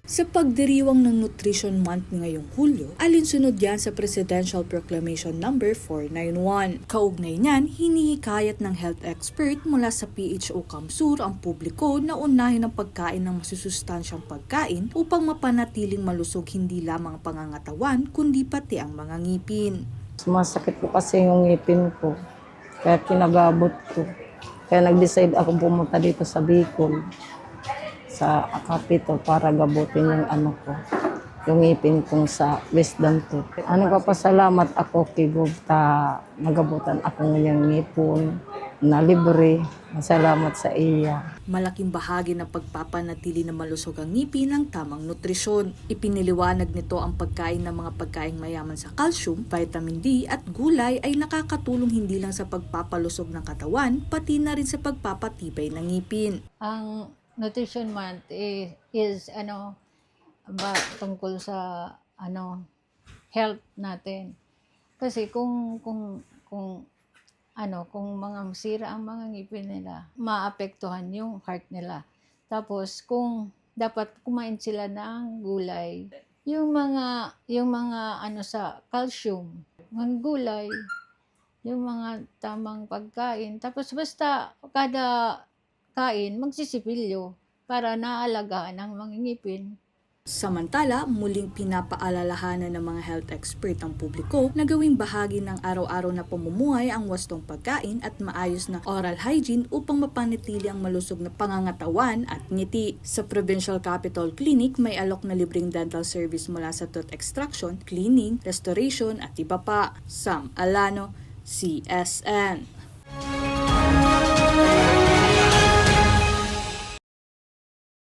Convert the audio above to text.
Sa pagdiriwang ng Nutrition Month ngayong Hulyo, alinsunod yan sa Presidential Proclamation No. 491. Kaugnay niyan, hinihikayat ng health expert mula sa PHO Kamsur ang publiko na unahin ang pagkain ng masusustansyang pagkain upang mapanatiling malusog hindi lamang ang pangangatawan kundi pati ang mga ngipin. Masakit po kasi yung ngipin ko, kaya kinagabot ko. Kaya nag-decide ako pumunta dito sa Bicol, sa Capito para gabutin yung yung ngipin kong sa wisdom tooth. Papasalamat ako kay God ta nagabutan ako ng ngipon na libre. Masalamat sa iya. Malaking bahagi ng pagpapanatili na malusog ang ngipin ang tamang nutrisyon. Ipiniliwanag nito ang pagkain ng mga pagkaing mayaman sa calcium, vitamin D at gulay ay nakakatulong hindi lang sa pagpapalusog ng katawan, pati na rin sa pagpapatibay ng ngipin. Ang Nutrition Month is tungkol sa health natin. Kasi kung mga masira ang mga ngipin nila, maapektuhan yung heart nila. Tapos kung dapat kumain sila ng gulay, yung mga sa calcium, mga gulay, yung mga tamang pagkain. Tapos basta kada kain, magsisipilyo para naalagaan ang mga ngipin. Samantala, muling pinapaalalahanan ng mga health expert ang publiko na gawing bahagi ng araw-araw na pamumuhay ang wastong pagkain at maayos na oral hygiene upang mapanatili ang malusog na pangangatawan at ngiti. Sa Provincial Capital Clinic, may alok na libreng dental service mula sa tooth extraction, cleaning, restoration at iba pa. Sam Alano, CSN.